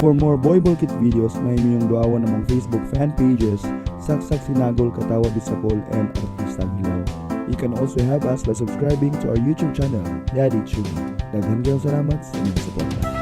For more Boy Bulkit videos, may inyong duawan namang Facebook fan pages, Saksak Sinagol Katawa Bisapol and Artistang Hilaw. You can also help us by subscribing to our YouTube channel, Daddy Chewy. Daghan kayong salamat sa inyong suporta.